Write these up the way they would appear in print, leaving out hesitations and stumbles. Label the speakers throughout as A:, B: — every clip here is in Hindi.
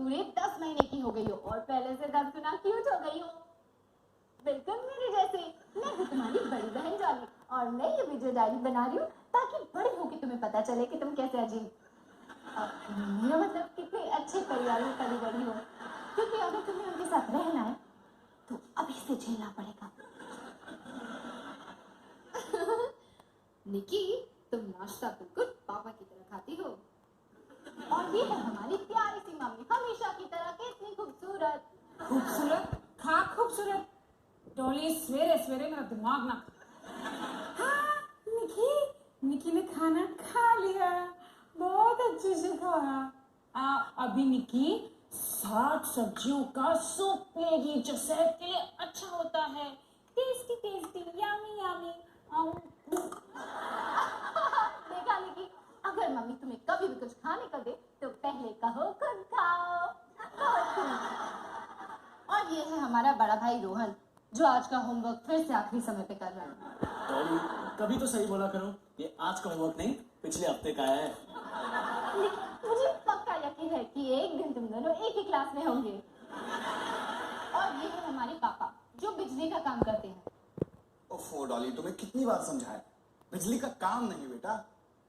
A: पूरे 10 महीने की हो गई हो और पहले से 10 गुना क्यूट हो गई हो। बिल्कुल मेरे जैसे। मैं हूँ तुम्हारी बड़ी बहन जॉली और मैं ये वीडियो डायरी बना रही हूँ ताकि बड़ी होकर तुम्हें पता चले कि तुम कैसे अजीब, मेरा मतलब कितने अच्छे परिवार में पली बड़ी हो। क्योंकि अगर तुम्हें उनके साथ रहना है तो अभी से झेलना पड़ेगा। निकी, तुम नाश्ता बिल्कुल पापा की तरह खाती हो। और ये है हमारी प्यारी सी मम्मी, हमेशा की तरह कितनी खूबसूरत।
B: खूबसूरत? खा खूबसूरत। डॉली सवेरे सवेरे मेरा दिमाग ना। हाँ, निकी ने खाना खा लिया, बहुत अच्छे से खाया। अभी निकी 60 सब्जियों का सूप पिएगी जो सेहत के लिए अच्छा होता है। Tasty tasty, yummy yummy.
A: देखा निकी, अगर मम्मी तुम्हें कभी भी कुछ खाने को दे तो पहले कहो खुद खाओ। और ये है हमारा बड़ा भाई रोहन जो आज का होमवर्क फिर से आखिरी समय पे कर रहा है।
C: डॉली, कभी तो सही बोला करो, ये आज का होमवर्क नहीं पिछले हफ्ते का है।
A: मुझे पक्का यकीन है कि एक दिन तुम दोनों एक ही क्लास में होंगे। और ये है हमारे पापा जो बिजली का काम करते हैं।
D: ओफो डॉली, तुम्हें कितनी बार समझाया, बिजली का काम नहीं बेटा,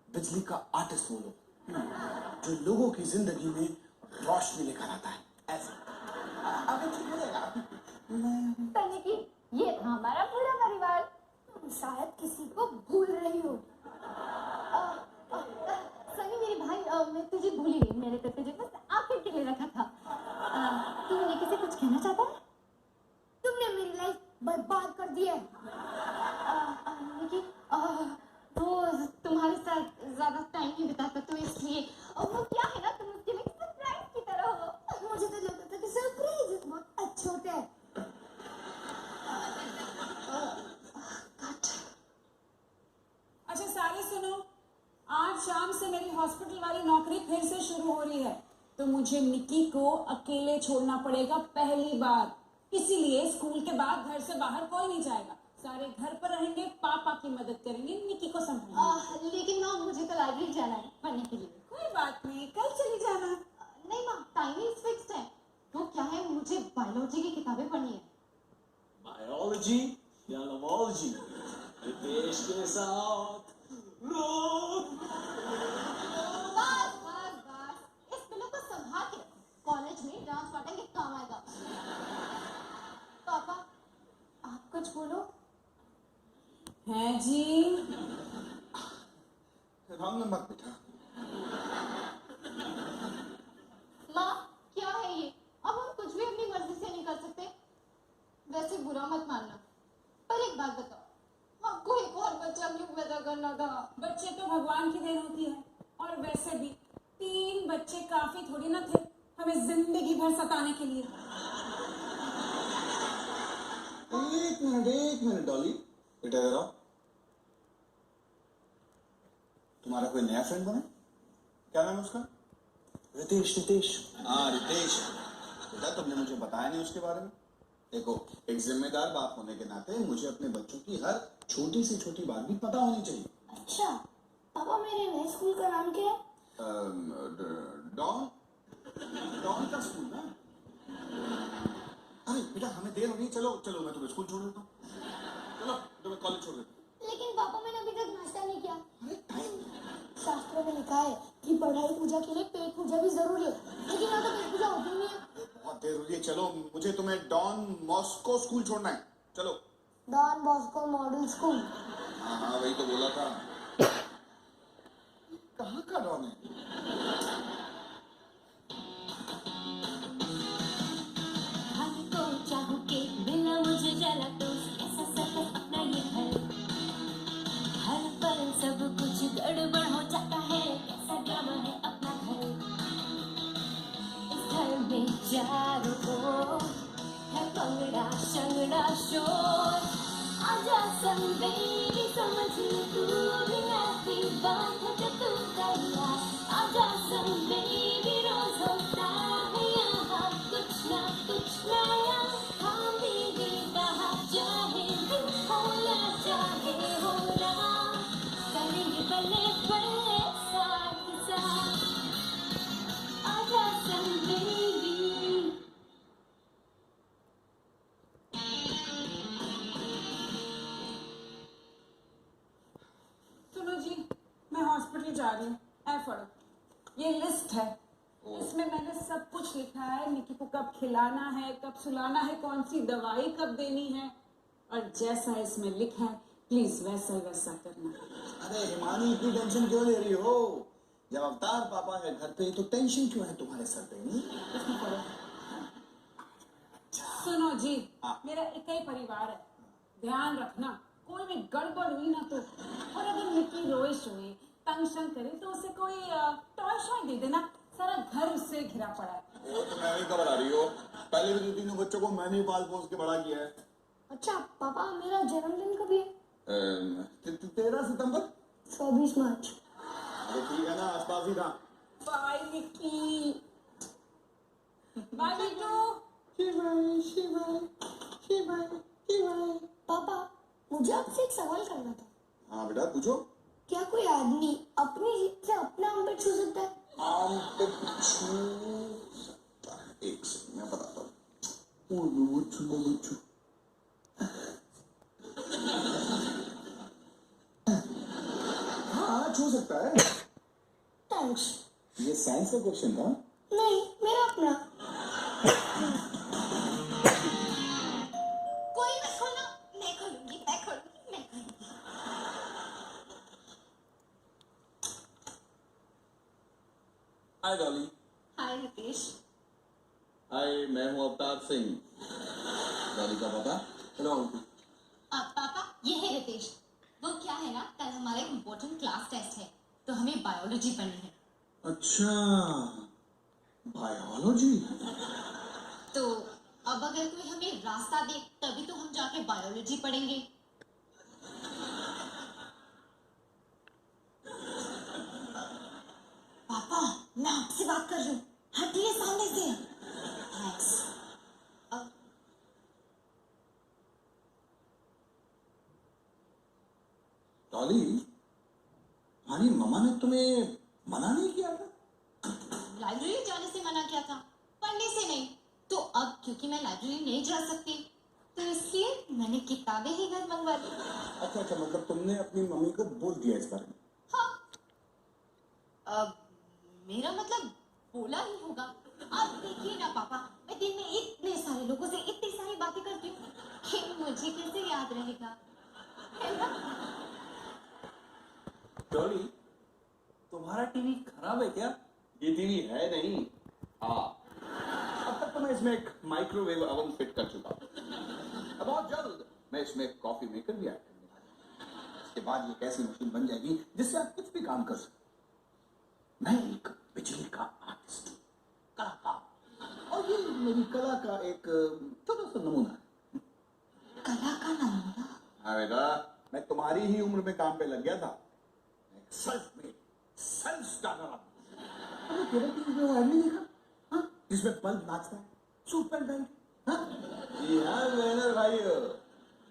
D: बिजली का आर्टिस्ट बोलो, जो लोगों की जिंदगी में रोशनी लेकर आता है। ऐसे अबे ठीक हो जाएगा।
A: तने की ये था हमारा पूरा परिवार। शायद किसी को भूल रही हो। सनी मेरे भाई, मैं तुझे भूली नहीं, मैंने तो तुझे बस आखिर के लिए रखा था। तू निकी से कुछ कहना चाहता है? तुमने मेरी लाइफ बर्बाद कर दी है। निकी, वो तुम्हारे साथ ज्यादा टाइम नहीं बिताता तो इसलिए। वो क्या है ना, तुम उसके लिए सरप्राइज की तरह हो। मुझे तो लगता था कि सरप्राइज बहुत अच्छे होते हैं।
B: अच्छा सारे सुनो, आज शाम से मेरी हॉस्पिटल वाली नौकरी फिर से शुरू हो रही है, तो मुझे निकी को अकेले छोड़ना पड़ेगा पहली बार। इसीलिए स्कूल के बाद घर से बाहर कोई नहीं जाएगा, सारे घर पर रहेंगे, पापा की मदद करेंगे, निकी को संभालेंगे।
A: लेकिन माँ मुझे तो लाइब्रेरी जाना है पढ़ने के लिए।
B: कोई बात नहीं, कल चली जाना।
A: नहीं माँ, टाइमिंग फिक्स्ड है। वो क्या है, मुझे बायोलॉजी की किताबें पढ़नी है।
C: बायोलॉजी या नवोलॉजी, देश के साथ
A: बस बस बस, इस पिलो को संभाल के रखो, कॉलेज में डांस पार्टी के काम आएगा। पापा आप कुछ बोलो।
B: है जी।
D: रंग मत बेटा।
A: माँ क्या है ये, अब हम कुछ भी अपनी मर्जी से नहीं कर सकते। वैसे बुरा मत मानना, पर एक बात बताओ, आपको एक और बच्चा क्यों पैदा करना था?
B: बच्चे तो भगवान की देन होती है, और वैसे भी 3 बच्चे काफी थोड़ी ना थे हमें जिंदगी भर सताने के लिए।
D: एक मिनट डॉली, बेटा इधर आओ। तुम्हारा कोई नया फ्रेंड बना? क्या नाम है उसका?
C: रितेश।
D: हाँ रितेश। बेटा तुमने मुझे बताया नहीं उसके बारे में। देखो, एक जिम्मेदार बाप होने के नाते मुझे अपने बच्चों की हर छोटी से छोटी बात भी पता होनी चाहिए।
A: अच्छा पापा, मेरे नए स्कूल का नाम क्या है?
D: डॉन का स्कूल ना? अरे बेटा हमें देर हो रही है, चलो मैं तुम्हें स्कूल छोड़ देता हूँ। चलो तुम्हें कॉलेज छोड़ देता हूँ।
A: लेकिन पापा मैंने अभी तक नाश्ता नहीं किया।
D: अरे टाइम,
A: शास्त्रों में लिखा है कि पढ़ाई पूजा के लिए पेट पूजा भी जरूरी है, लेकिन यहाँ तो पेट पूजा होती नहीं है।
D: बहुत देर हो रही है, चलो मुझे तुम्हें डॉन मॉस्को स्कूल छोड़ना है, चलो।
A: Don Bosco model school.
D: हाँ वही तो बोला था। कहाँ का डॉन है?
E: चाहूं के मिला मुझे जरा तो ऐसा सर्कस अपना ये घर, हर पल सब कुछ गड़बड़ हो जाता है, कैसा ड्रामा है अपना घर। इस घर में चारों ओर है पंगड़ा शंगड़ा शोर, आजा संदेरी समझ ले तू भी ऐसी बात है जो तू कर रहा, आजा संदेरी रोज होता है यहाँ कुछ ना कुछ नया, हाँ मेरे कहा चाहे दिल हो या चाहे हो रहा, करेंगे पले पले साथ साथ, आजा संदेरी
B: हॉस्पिटल जा रही हूँ। ऐ पढ़ो, ये लिस्ट है। इसमें मैंने सब कुछ लिखा है, निकी को कब खिलाना है, कब सुलाना है, कौन सी दवाई कब देनी है, और जैसा इसमें लिखा है प्लीज वैसा ही वैसा करना।
D: अरे हिमानी, इतनी टेंशन क्यों ले रही हो? जब अवतार पापा है घर पे तो टेंशन क्यों है तुम्हारे सर पे?
B: इसमें पढ़ो। सुनो जी,
D: हाँ।
B: मेरा एक ही परिवार है, ध्यान रखना कोई भी गड़बड़ हुई ना तो, और अगर निकी रोए शोए तंग शंग करे तो उसे कोई टॉय शॉय दे देना, सारा घर उससे घिरा पड़ा है।
D: वो तो मैं भी घबरा रही हो, पहले भी 2-3 बच्चों को मैंने ही पाल पोस के बड़ा किया है।
E: अच्छा पापा, मेरा जन्मदिन कभी है?
D: 13 सितंबर।
E: 24 मार्च।
D: अरे ठीक है ना, आसपास ही था।
B: बाय निकी, बाय बिट्टू।
E: पापा, मुझे आपसे एक सवाल करना था।
D: हाँ बेटा पूछो।
E: क्या कोई आदमी अपनी जीत से अपना आम पे छू सकता है?
D: आम पे छू सकता है? एक सेकंड मैं बताता हूँ। हाँ छू सकता है।
E: थैंक्स।
D: ये साइंस का क्वेश्चन था।
E: नहीं, मेरा अपना। कोई मत खोलना, मैं खोलूंगी, मैं खोलूंगी, मैं खोलूंगी।
D: हाय डॉली।
A: हाय रितेश।
D: हाय, मैं हूँ अवतार सिंह। डॉली का पापा। Hello uncle.
A: पापा, ये है रितेश। वो क्या है ना, कल हमारा एक इम्पोर्टेंट क्लास टेस्ट है, तो हमें बायोलॉजी पढ़नी है।
D: अच्छा, बायोलॉजी।
A: तो अब अगर कोई हमें रास्ता दे तभी तो हम जाके बायोलॉजी पढ़ेंगे। पापा, मैं आपसे बात कर रही हूँ, हटिए सामने से। थैंक्स।
D: डॉली, तुम्हारी मम्मा ने तुम्हें मना नहीं किया था?
A: लाइब्रेरी जाने से मना किया था, पढ़ने से नहीं। तो अब क्योंकि मैं लाइब्रेरी नहीं जा सकती, तो इसलिए मैंने किताबें ही घर मंगवा दी।
D: अच्छा अच्छा, मतलब तुमने अपनी मम्मी को बोल दिया इस बारे में?
A: हाँ, अब मेरा मतलब बोला ही होगा। आप देखिए ना पापा, मैं दिन में इतने सारे लोगों से इतनी सारी बातें करती हूँ कि मुझे कैसे याद रहेगा, है ना?
C: डॉली, तुम्हारा टीवी खराब है क्या?
D: ये टीवी है नहीं। हाँ, अब तक तो मैं इसमें एक माइक्रोवेव ओवन फिट कर चुका हूँ। अब बहुत जल्द मैं इसमें एक कॉफी मेकर भी ऐड करने वाला हूँ। इसके बाद ये एक ऐसी मशीन बन जाएगी जिससे आप कुछ भी काम कर सकते। मैं एक बिजली का आर्टिस्ट हूँ, कलाकार, और ये मेरी कला का एक छोटा सा नमूना है।
A: कला का नमूना?
D: हाँ बेटा, मैं तुम्हारी ही उम्र में काम पे लग गया था। Self made, self starter. अरे तेरे टीवी में वो ऐड नहीं देखा? हाँ, जिसमें बल्ब नाचता है, सुपर लाइट। हाँ जी हाँ मेहनत भाइयों,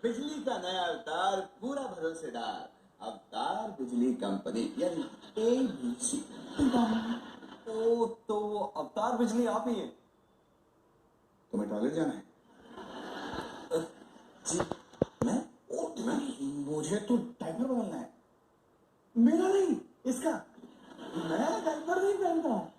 D: बिजली का नया अवतार, पूरा भरोसेदार अवतार बिजली कंपनी, यानी ABC।
C: ओ, तो वो अवतार बिजली आप ही है?
D: तुम्हें टॉयलेट जाना है?
C: जी।
D: मैं? मुझे तो डायपर बदलना है। मेरा नहीं, इसका। मैं डायपर नहीं पहनता हूँ।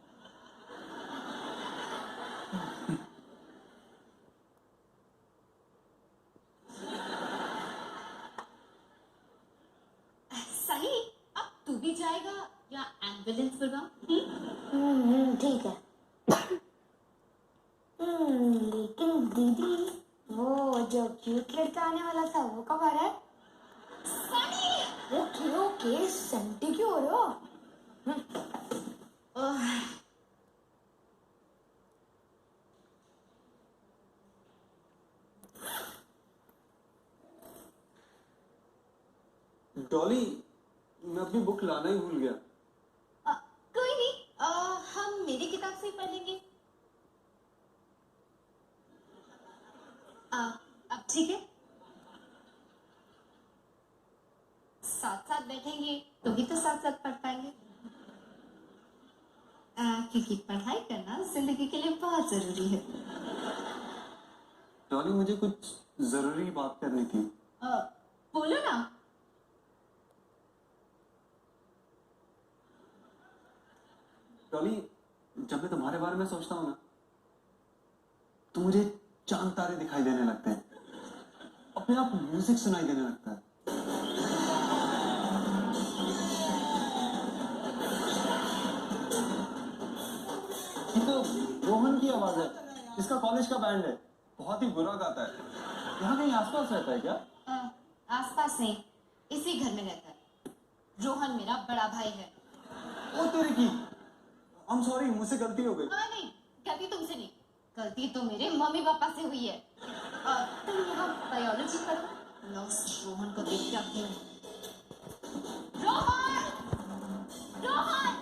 A: सही, अब तू भी जाएगा या एम्बुलेंस बुलाऊं?
E: ठीक है। लेकिन दीदी, वो जो क्यूट लड़का आने वाला था वो कब आ रहा है? ओके ओके, सेंटी क्यों हो रहे हो?
C: डॉली, मैं अपनी बुक लाना ही भूल गया।
A: कोई नहीं, हम मेरी किताब से ही पढ़ लेंगे। अब ठीक है, साथ साथ बैठेंगे तो भी तो साथ साथ पढ़ पाएंगे। क्योंकि पढ़ाई करना जिंदगी के लिए बहुत जरूरी है।
C: डॉली, मुझे कुछ जरूरी बात करनी थी।
A: बोलो ना।
F: डॉली, जब मैं तुम्हारे बारे में सोचता हूँ ना, तो मुझे चांद तारे दिखाई देने लगते हैं, अपने आप म्यूजिक सुनाई देने लगता है। ये तो रोहन की आवाज है, इसका कॉलेज का बैंड है, बहुत ही बुरा गाता है। यहाँ कहीं आसपास रहता है क्या?
A: आसपास नहीं, इसी घर में रहता है। रोहन मेरा बड़ा भाई है।
F: ओ तेरे की, I'm sorry, मुझसे गलती हो गई।
A: नहीं, गलती तुमसे नहीं, गलती तो मेरे मम्मी पापा से हुई है। तुम यहाँ बायोलॉजी पढ़ो, लॉस्ट रोहन को देख के आती हूँ। रोहन! रोहन!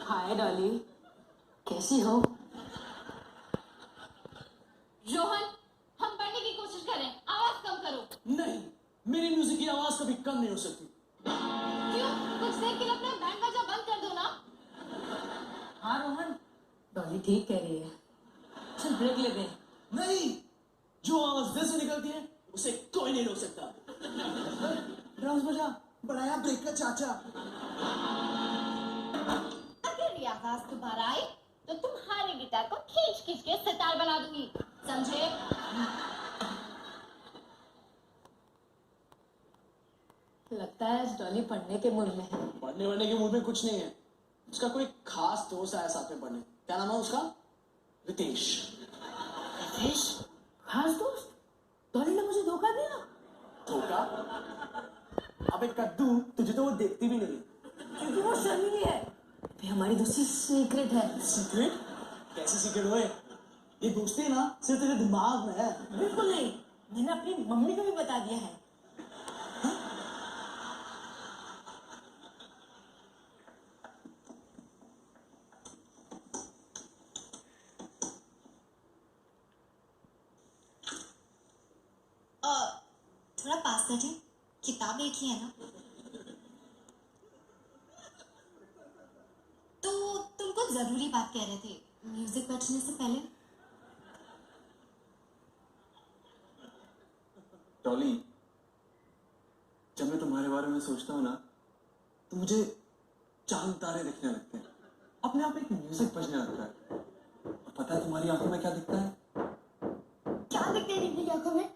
B: हाय डॉली, कैसी हो?
A: रोहन, हम पढ़ने की कोशिश कर रहे हैं, आवाज कम करो।
C: नहीं, मेरी म्यूजिक की आवाज कभी कम नहीं हो सकती।
A: क्यों? कुछ देर के लिए अपना बैंड बाजा बंद कर दो ना।
B: हाँ रोहन, डॉली ठीक कह रही है, चल ब्रेक लेते हैं।
C: नहीं, जो आवाज दिल से निकलती है उसे कोई नहीं रोक सकता। ड्रम्स बजा, बढ़ाया ब्रेक का चाचा।
A: अगर ये आवाज दोबारा आई तो तुम्हारे गिटार को खींच खींच के सितार बना दूंगी, समझे?
B: लगता है डॉली पढ़ने के मूड में है।
C: पढ़ने वढ़ने के मूड में कुछ नहीं है, उसका कोई खास दोस्त आया साथ में पढ़ने। क्या नाम है उसका? रितेश।
B: रितेश? खास दोस्त? डॉली ने मुझे धोखा दिया।
C: धोखा? अबे कद्दू, तुझे तो वो देखती भी नहीं।
B: क्योंकि वो शर्मीली है। ये हमारी दोस्ती सीक्रेट है।
C: सीक्रेट? कैसी सीक्रेट हुए? ये दोस्ती ना सिर्फ तेरे दिमाग में है।
B: बिल्कुल नहीं, मैंने अपनी मम्मी को भी बता दिया है।
A: थोड़ा पास बैठे, किताब एक ही है ना। तो तुम कुछ जरूरी बात कह रहे थे म्यूजिक बजने से पहले।
F: डॉली, जब मैं तुम्हारे बारे में सोचता हूँ ना, तो मुझे चांद तारे दिखने लगते हैं, अपने आप एक म्यूजिक बजने लगता है। और पता है तुम्हारी आंखों में क्या दिखता है?
A: क्या दिखते हैं दीदी की आंखों में?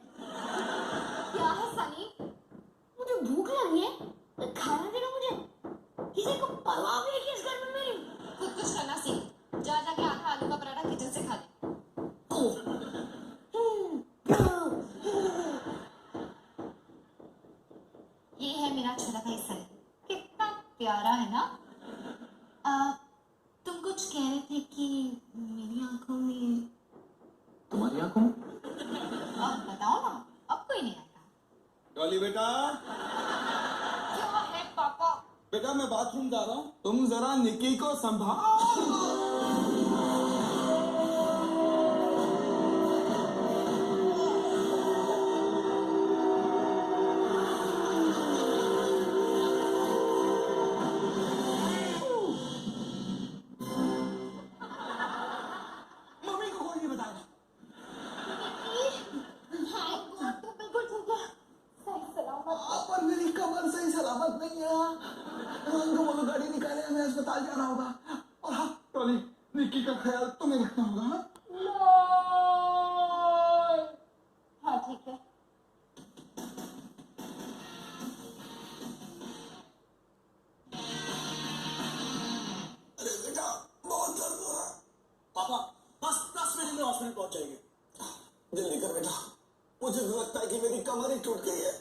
A: क्या है सनी? मुझे भूख लगी है, तो खाना देना मुझे। किसी को परवाह भी नहीं कि इस घर में मेरी। खुद कुछ करना सीख, जा जाके आधा आलू का पराठा किचन से खा ले। ये है मेरा छोटा भाई सनी, कितना प्यारा है ना। तुम कुछ कह रहे थे कि मेरी आंखों में।
F: तुम्हारी आंखों में?
A: अब बताओ ना, अब कोई नहीं आएगा।
D: डॉली बेटा,
A: क्या है पापा?
D: बेटा मैं बाथरूम जा रहा हूँ, तुम जरा निकी को संभाल। मम्मी को कोई नहीं बताएगा।
A: हाय गॉड, तुम बिल्कुल ठीक है, सही सलामत।
D: पर मेरी कमर सही सलामत नहीं है। रोहन को बोलो गाड़ी निकाले, मैं अस्पताल जाना होगा। और हाँ डॉली, निकी का ख्याल तुम्हें रखना होगा।
A: हाँ ठीक है।
D: अरे बेटा बहुत दर्द हो रहा है।
C: पापा बस 10 मिनट में हॉस्पिटल पहुंच जाएंगे।
D: जल्दी कर बेटा, मुझे भी लगता है कि मेरी कमर ही टूट गई है।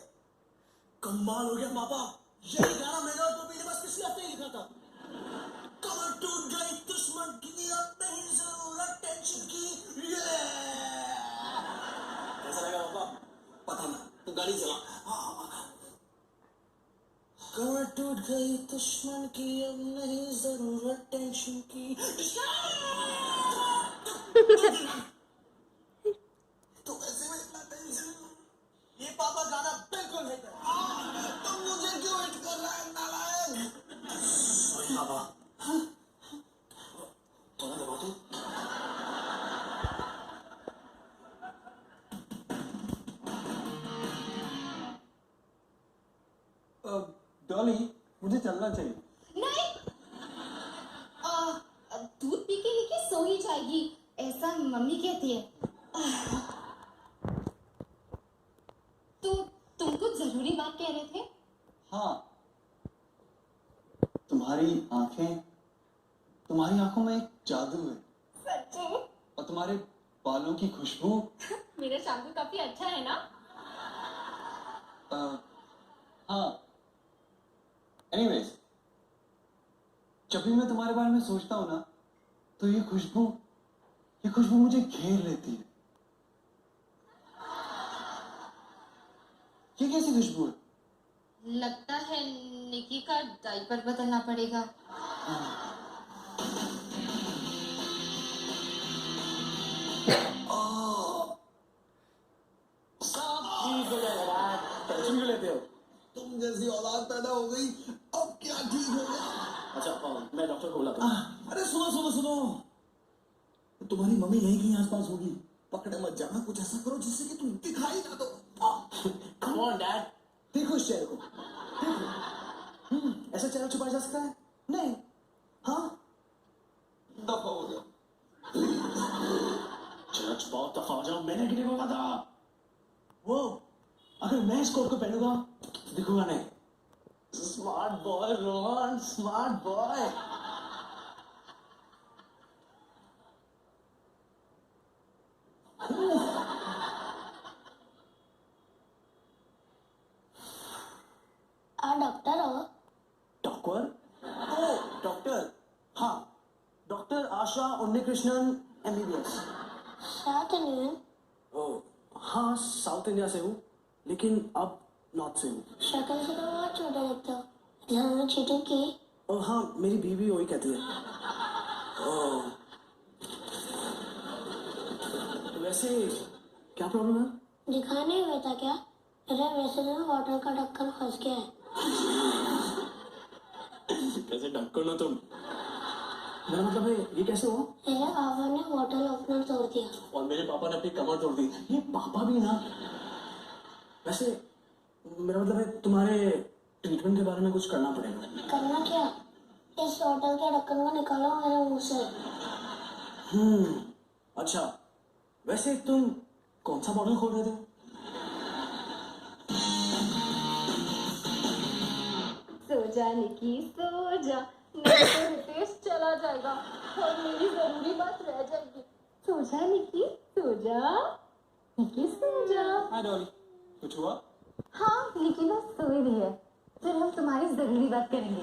C: कमाल हो गया पापा, यही गाना मैंने और पपी ने बस पिछले हफ्ते ही लिखा था। कमर टूट गई दुश्मन की, अब नहीं जरूरत टेंशन की। कैसा लगा पापा?
D: पता ना, तू गाड़ी चला।
C: कमर टूट गई दुश्मन की, अब नहीं जरूरत टेंशन की।
D: तो ऐसे में इतना टेंशन।
C: ये पापा गाना बिल्कुल हिट है।
D: तुम मुझे क्यों हिट कर रहा है नालायक?
C: सॉरी पापा। थोड़ा दबा दो।
F: चलना चाहिए।
A: नहीं, दूध पी के निकी सो ही जाएगी, ऐसा मम्मी कहती है। तो तुम कुछ जरूरी बात कह रहे थे?
F: हाँ, तुम्हारी आंखों में एक जादू है।
A: सच्ची?
F: और तुम्हारे बालों की खुशबू।
A: मेरा शैम्पू काफी अच्छा है ना?
F: हाँ, एनीवेज, जब भी मैं तुम्हारे बारे में सोचता हूँ ना, तो ये खुशबू मुझे घेर लेती है। ये कैसी खुशबू है?
A: लगता है निकी का डायपर बदलना पड़ेगा।
C: सब ठीक हो जाएगा यार, टेंशन क्यों लेते हो? तुम जैसी औलाद पैदा हो गई, अब क्या ठीक होगा? अच्छा मैं डॉक्टर को बुलाता हूँ। अरे सुनो, तुम्हारी मम्मी यहीं कहीं आसपास होगी, पकड़े मत जाना, कुछ ऐसा करो जिससे कि तुम दिखाई ना दो। कम ऑन डैड, देखो इस चेहरे को, देखो। ऐसा चेहरा छुपाया जा सकता है? नहीं। हाँ, दफा हो गया। चेहरा छुपाओ, दफा हो जाओ, मैंने कितने बोला था? वो अगर मैं इस कोट को पहनूंगा दिखूंगा नहीं। Smart boy Rohan, smart boy.
E: Doctor हो?
C: डॉक्टर? ओ डॉक्टर, हाँ, doctor Asha Unnikrishnan MBBS।
E: South Indian?
C: Oh हाँ, साउथ इंडिया से हूँ, लेकिन अब नॉर्थ से हूँ।
E: शक्ल से तो बहुत छोटा लगता हो। ध्यान चीटिंग की?
C: और हाँ, मेरी बीवी वही कहती है। ओ, वैसे क्या प्रॉब्लम है?
E: दिखाने हुआ था क्या? अरे वैसे तो होटल का ढक्कन फंस गया है।
C: कैसे ढक्कन हो तुम? मेरा मतलब है ये कैसे हो?
E: मेरे पापा ने होटल ओपनर तोड़ दिया।
C: और मेरे पापा ने अपनी कमर तोड़ दी। ये पापा भी ना। वैसे मेरा मतलब है तुम्हारे ट्रीटमेंट के बारे में कुछ करना पड़ेगा।
E: करना क्या? इस होटल के ढक्कन को निकालो मेरे मुंह से।
C: अच्छा, वैसे तुम कौन सा मॉडल खोल रहे थे?
A: सो जा निकी, सो जा, नहीं तो रितेश चला जाएगा और मेरी जरूरी बात रह जाएगी। सो जा निकी, सो जा, निकी सो जा।
F: हाय डॉली, कुछ हुआ?
A: हाँ, निकी बस सोई रही है, फिर हम तुम्हारी जरूरी बात करेंगे।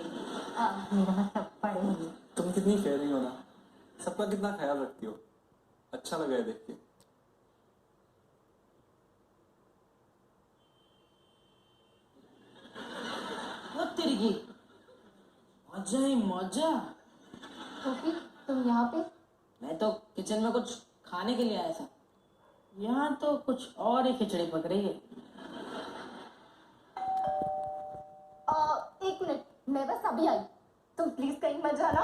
A: मेरा मतलब पढ़ेंगे।
F: तुम कितनी केयरिंग हो ना, सबका कितना ख्याल रखती हो, अच्छा लगा है देख के।
G: वो तिरगी मजा ही मजा।
A: तो फिर तुम यहाँ पे?
G: मैं तो किचन में कुछ खाने के लिए आया था, यहाँ तो कुछ और ही खिचड़ी पक रही है।
A: एक मिनट, मैं बस अभी आई। तुम प्लीज कहीं मत जाना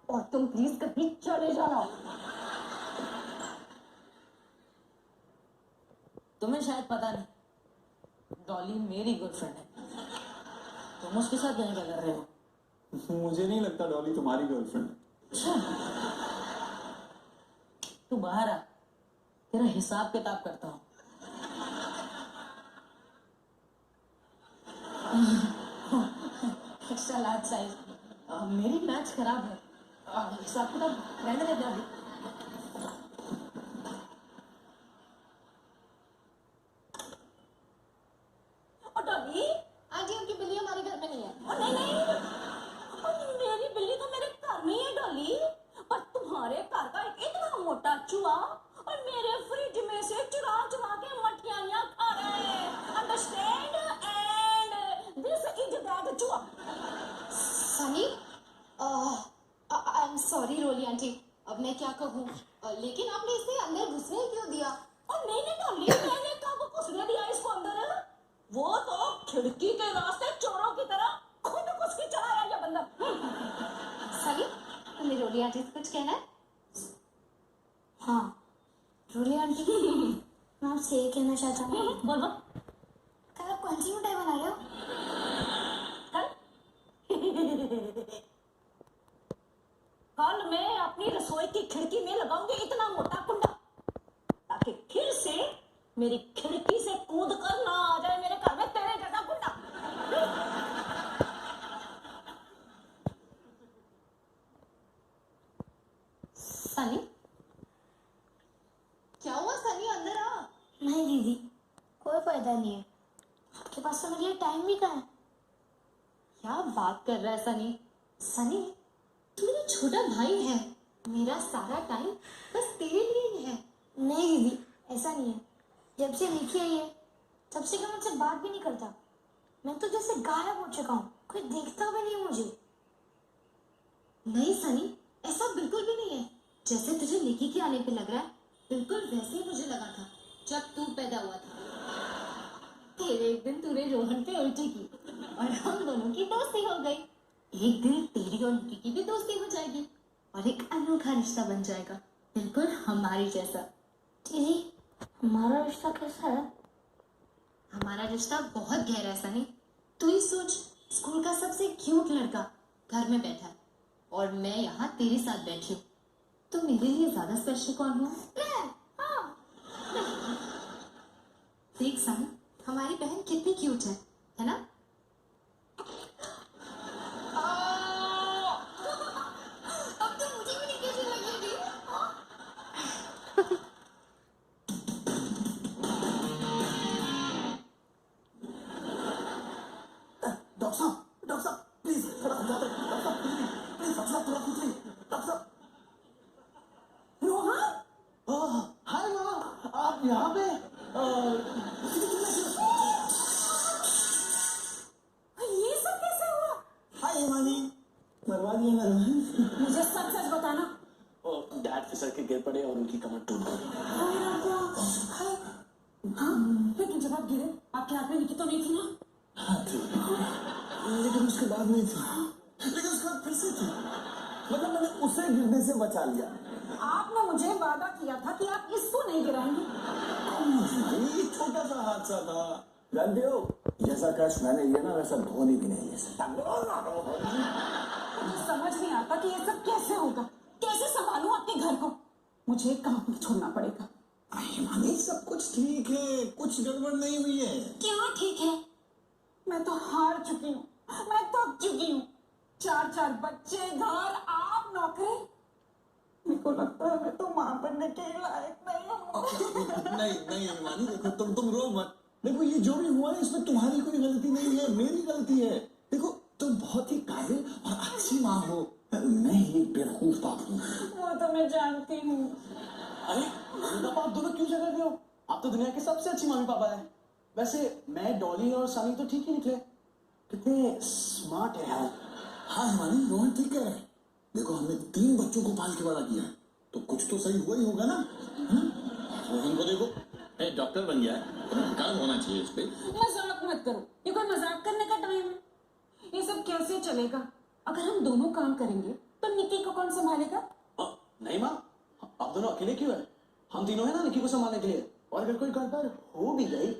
A: और तुम प्लीज कहीं चले जाना।
G: तुम्हें शायद पता नहीं, डॉली मेरी गर्लफ्रेंड है। तुम उसके साथ यहाँ क्या कर रहे हो?
F: मुझे नहीं लगता डॉली तुम्हारी गर्लफ्रेंड है।
G: अच्छा, तू बाहर आ, तेरा हिसाब किताब करता हूँ। Extra large size. मेरी मैच खराब है, हिसाब किताब रहने दे अभी। और डॉली,
A: आंटी, उनकी बिल्ली हमारे घर में नहीं है।
G: और नहीं, और मेरी बिल्ली तो मेरे घर में ही है डॉली, पर तुम्हारे घर का एक इतना मोटा चूहा और मेरे फ्रिज में से चुरा चुरा के मठियाइयाँ खा रहा है। Understand? And this is that चूहा।
A: Sunny, I am sorry Roli aunty, अब मैं क्या कहूँ, लेकिन आपने इसे अंदर घुसने ही क्यों दिया?
G: और नहीं डॉली, मैंने कब घुसने दिया इसको अंदर? वो तो खिड़की के रास्ते चोरों की तरह खुद घुस के चला आया ये बंदा।
A: सनी, तुम्हें रोली आंटी से कुछ कहना है?
E: हाँ, रोली आंटी, मैं आपसे ये कहना चाहता हूँ।
G: बोल बोल।
E: कल आप कौन सी मिठाई बना रहे हो?
G: कल कल मैं अपनी रसोई की खिड़की में लगाऊंगी इतना मोटा कुंडा, ताकि फिर से मेरी खिड़की से कूद कर ना आ जाए मेरे घर में तेरे जैसा कुंडा।
A: सनी, क्या हुआ सनी? अंदर आ।
E: नहीं दीदी, कोई फायदा नहीं है। आपके पास तो मेरे लिए टाइम भी कहाँ है।
A: क्या बात कर रहा है सनी? सनी, तू मेरा छोटा भाई है, मेरा सारा टाइम बस तेरे लिए ही है।
E: नहीं दीदी, ऐसा नहीं है। जब से निकी आई है तब से कोई मुझसे बात भी नहीं करता। मैं तो जैसे गायब हो चुका हूँ, कोई देखता भी नहीं मुझे।
A: नहीं सनी, ऐसा बिल्कुल भी नहीं है। जैसे तुझे निकी के आने पे लग रहा है, बिल्कुल वैसे ही मुझे लगा था जब तू पैदा हुआ था। फिर एक दिन तूने रोहन पे उल्टी की और हम दोनों की दोस्ती हो गई। एक दिन तेरी और निकी की भी दोस्ती हो जाएगी और एक अनोखा रिश्ता बन जाएगा, बिल्कुल हमारी जैसा।
E: दीदी, हमारा रिश्ता कैसा है?
A: हमारा रिश्ता बहुत गहरा है सनी। तू ही सोच, स्कूल का सबसे क्यूट लड़का घर में बैठा है और मैं यहाँ तेरे साथ बैठी हूँ। तो मेरे लिए ज्यादा स्पेशल कौन हो? हाँ। देख सनी, हमारी बहन कितनी क्यूट है ना? अब तो मुझे भी नहीं कैसी लगेगी।
C: डॉक्टर साहब प्लीज थोड़ा समझाते। डॉक्टर साहब प्लीज थोड़ा कुछ नहीं। डॉक्टर साहब।
B: रोहन,
C: हाय माँ, आप यहाँ पे?
B: ये सब कैसे हुआ?
C: हाय मानी, मरवा दिया ना रोहन।
B: मुझे सच सच बताना।
C: और डैड फिसल के गिर पड़े और उनकी कमर टूट गई।
B: हाँ, लेकिन जब आप गिरे आपके हाथ में निकी तो नहीं थी ना?
C: हाँ थी, लेकिन उसके बाद नहीं थी। लेकिन उसके बाद फिर से थी। मतलब मैंने उसे गिरने से बचा लिया।
B: आपने मुझे वादा किया था कि आप इसको नहीं गिराएंगे।
C: ये छोटा सा हादसा था। जानते हो, जैसा कष्ट मैंने लिया ना वैसा धोनी भी नहीं ले सकता।
B: मुझे समझ नहीं आता कि ये सब कैसे होगा। कैसे संभालूं अपने घर को? मुझे काम पर छोड़ना पड़ेगा।
C: मानी, सब कुछ ठीक है, कुछ गड़बड़ नहीं हुई है।
E: क्या ठीक है?
B: मैं तो हार चुकी हूँ, मैं थक चुकी हूँ। 4 बच्चे, घर, आप नौकरी। मेरे को लगता है मैं तो मां बनने के लायक नहीं हूँ।
C: नहीं मानी, देखो तुम रो मत। देखो ये जो भी हुआ है इसमें तुम्हारी कोई गलती नहीं है, मेरी गलती है। देखो तुम बहुत ही काबिल और अच्छी माँ हो, मैं ही बेवकूफ बाप हूँ।
B: वो तो मैं जानती हूँ।
C: अरे आप दोनों क्यों झगड़ रहे हो? आप तो दुनिया के सबसे अच्छी मम्मी पापा हैं। वैसे मैं, डॉली और सनी तो ठीक ही निकले। कितने स्मार्ट है यार। हाँ मानी, रोहन ठीक है। देखो हमने 3 बच्चों को पाल के बड़ा किया है, तो कुछ तो सही हुआ ही होगा ना। रोहन को देखो, डॉक्टर बन गया है, काम होना चाहिए इस पे।
B: मजाक मत करो, ये कोई मजाक करने का टाइम है? ये सब कैसे चलेगा? अगर हम दोनों काम करेंगे तो निकी को कौन संभालेगा?
C: नहीं माँ, आप दोनों अकेले क्यों है? हम तीनों है ना निकी को संभालने के लिए। और अगर कोई गड़बड़ हो भी गई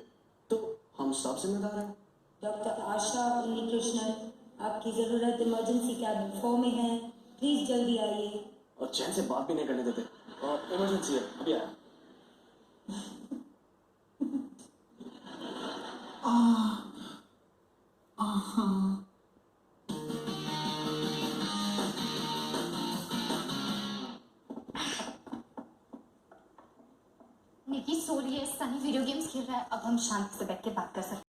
C: तो हम सब जिम्मेदार हैं।
H: डॉक्टर आशा उन्नीकृष्णन, आपकी ज़रूरत इमरजेंसी कैबिन 4 में है, प्लीज़ जल्दी आइए।
C: और चैन से बात भी नहीं करने देते। और इमरजेंसी है, अभी आया।
A: निकी सो रही है, सनी वीडियो गेम्स खेल रहा है। अब हम शांति से बैठ के बात कर सकते हैं।